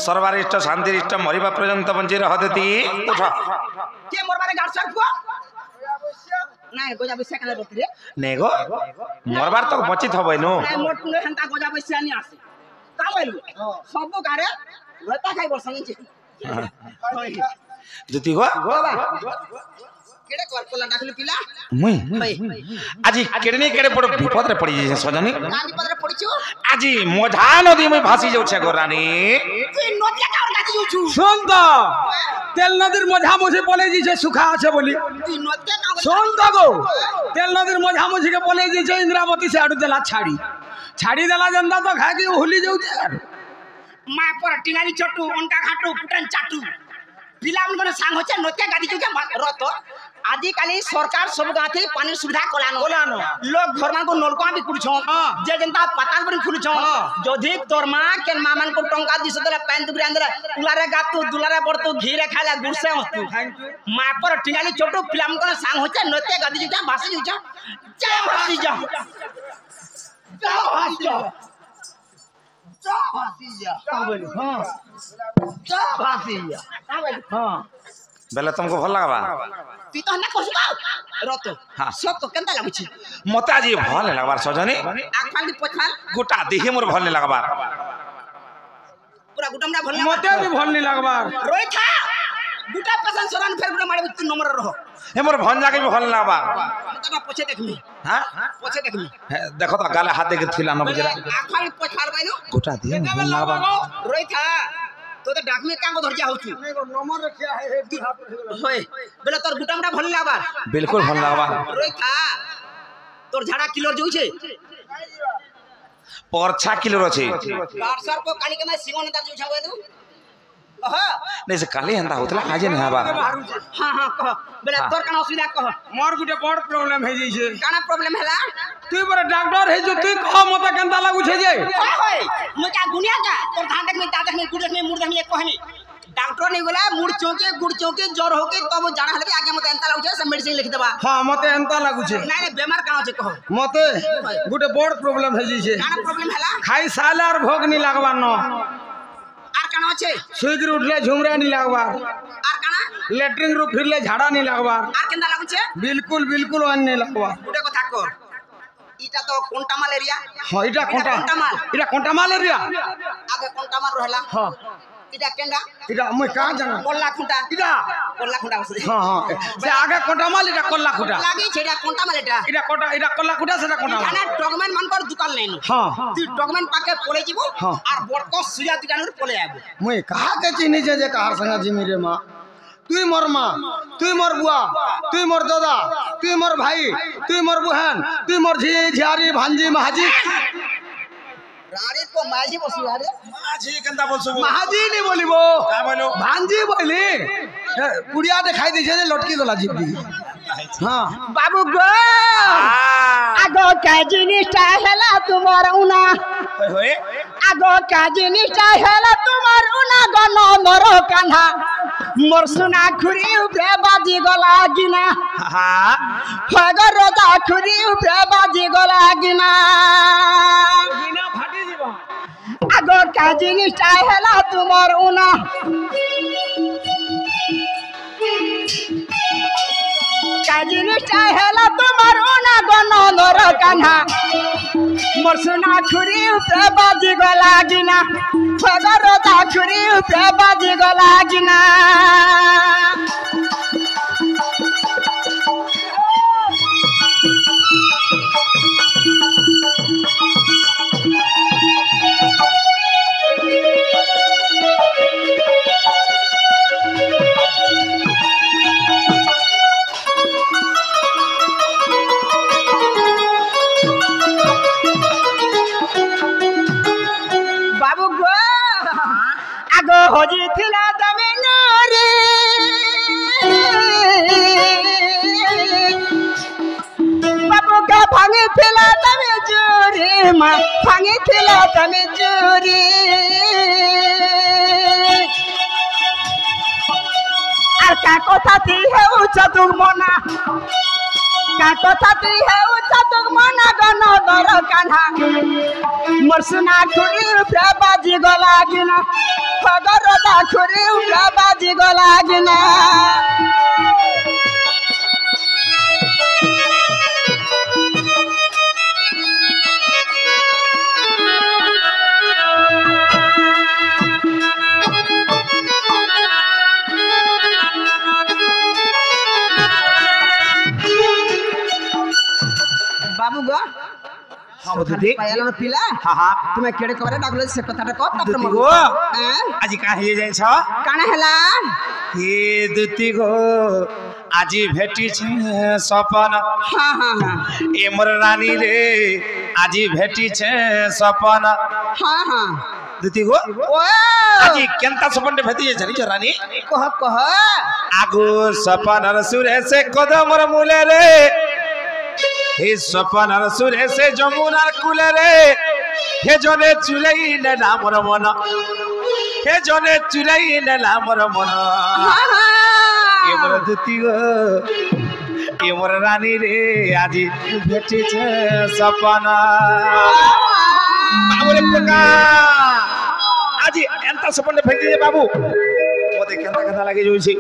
सर्वारिष्ट शांतिरिष्ट मरिबा पर्यंत बंची रह देती उठ के मोरबारे गाड़ सर को नाही गोजा बसिया कने रोती रे नेगो मरबार तक बची थबे नो नाही मोट कुने हंता गोजा बसिया नि आसे का बोलू सब गारे लता खाई बसनी छे जुती गो केडे कर कोला डाकलु पिला मुई आज केडे केडे पड़ विपद रे पड़ी जे सजनी का विपद रे पड़ी छु आज मोझा नदी में भासी जाउ छे गोरानी तू नदिया का गाती जाउ छु सुन तो तेल नदीर मझा मुझे बोले जी छे सुखा আছে বলি तू नदिया का सुन तो गो तेल नदीर मझा मुझे के बोले जी छे इंद्रावती से आडू देला छाड़ी देला जनता तो खा के होली जाउ छे मा पर टिंगाली चटू उनका घाटू पुटन चाटू पिला मन सांग होचे नदिया गादी छु के रतो आदि काली सरकार सब गाथे पानी सुविधा कोलानो लोग घर मान को नलका भी कुड़छो जे जनता पताल बन खुलछो जोधी तोर मां के मामन को टंका दिस देला पैन दुबरे अंदर उलारे गातू दुलारे बड़तू घीरे खाला गुरसे हस्तू मा पर टिंगाली चटू पिला मन सांग होचे नदिया गादी छु भासी छु जा भासी जा जा भासी जा जा भासी जा का बोली हां जा भासी जा का बोली हां बेले तुमको भल लागबा तू तो ना कोसबा रतो हां सब तो केनता लागुची मते आज भल लागबार सजनी आखाल दी पोछाल गोटा देहे मोर भल लागबार पूरा गुटमडा भल मते भी भल नहीं लगबार रोई था गुटा पसंद सोरान फेर गुटा मारे तू नंबर रहो हे मोर भंजा के भी भल लागबार तब पोछे देखमी हां पोछे देखमी देखो तो गाले हाथ देके थिला न बुजरा आखाल पोछाल बाइनो गोटा देहे मोर भल लागबार रोई था तो डाक में कांगो धर जा होछु नंबर रखिया है होय बेला तोर गुटमडा भल लागबार बिल्कुल भल लागबार रोई था तोर झाड़ा किलो जोउ छे पर 6 किलो रछे 400 को काली के मैं सिंगो नेता जोउ छवे तू कह नहीं से काली हंदा होतला आज नहीं हबार हां हां कह बेला तोर कना असुविधा कह मोर गुटे बड़ प्रॉब्लम है जइसे काना प्रॉब्लम हैला तू बड़ा डॉक्टर है जो तू कह मते केनता लागु छे जे होय मुका दुनिया का तोर धान देख में ता देख में गुड़ देख में मुड़ देख में कहनी डॉक्टर नहीं बोला मुड़ चौके गुड़ चौके ज्वर होके तब जाना हले आगे मते एंता लागु छे सब मेडिसिन लिख देबा हां मते एनता लागु छे नहीं बेमार काना छे कह मते गुटे बड़ प्रॉब्लम है जइसे काना प्रॉब्लम हैला खाई साल और भोग नहीं लागबा न आर काना छे सुइगर उठले झुमरा नहीं लागबा आर काना लेटरिंग रू फिरले झाड़ा नहीं लागबा आर केंदा लागु छे बिल्कुल बिल्कुल वन नहीं लागबा गुटे कथा कर इटा तो कोंटा मलेरिया हां इटा कोंटा मलेरिया आगे कोंटा मार रहला हां इटा केंडा इटा मैं कहां जाना कोल्ला खुंटा इटा कोल्ला खुंटा बस हां हां से आगे कोंटा माल इटा कोल्ला खुटा लागी छेडा कोंटा मलेटा इटा कोल्ला खुटा से कोंटा माल खाना डॉक्यूमेंट मान पर दुकान नहीं हां तू डॉक्यूमेंट पाके पळे जीवो और बड़को सुया दुकान रे पळे आबो मैं कहा के चिनी जे कहार संगा जिमी रे मां तुई मोर मां तुई मोर बुआ तुई मोर दादा तुई मोर भाई तुई मोर बहन तुई मोर झी झियारी भांजी महाजी रानी को माजी बसु यार माझी केनता बोलसो महाजी नहीं बोलिबो का बोलो भांजी बोली पुड़िया दिखाई दी छे लटकी गला जिब्दी हां बाबू गो आगो का जिनिसटा हेला तुमार उना होय आगो का जिनिसटा हेला तुमार उना गनो मरो कान्हा मोर सुना खुरी उपरे बाजी गला गिना हां फगर रोजा खुरी उपरे बाजी गला गिना बिना फाटी जीवा आगो का जिनिसटा हेला तुमार उना का जिनिसटा हेला तुमार उना गनो मरो कान्हा मोर सुना खुरी उपरे बाजी गला गिना फगर रोजा खुरी उपरे बाजी गला गिना बाबू गो आगो होजी थिला तमे नरे बाबू का भांगे थिला तमे चोरी मां भांगे थिला तमे चोरी आर का কথা থি হেউ চতুর মনা का कथा तुई है उचा तो मना गनो दर कान्हा मरसुना खुरी उठा बाजी गला गिना खगर दा खुरी उठा बाजी गला गिना बाबू गो हाँ दीदी पायलन पिला हाँ हाँ तुम्हें केड़े कबरे डागले से कथाटा को तब दुती गो आज काहे जाय छ काना हला हे दुती गो আজি भेटी छे सपन हां हां हां ए मोर रानी रे আজি भेटी छे सपन हां हां दुती गो ओ আজি केनता सपन भेटी छे नी रानी कह आगो सपन सुरे से कदम र मूले रे हे सपन सुरे से जमुनार कुले रे हे जने चुलई ने नामर मन हे जने चुलई ने नामर मन हां हां ए मोर दुती गो ए मोर रानी रे আজি भेटी छे सपन बाबू रे पका আজি एंता सपन भेटी बाबू मोते केनता कथा लागे जोइछि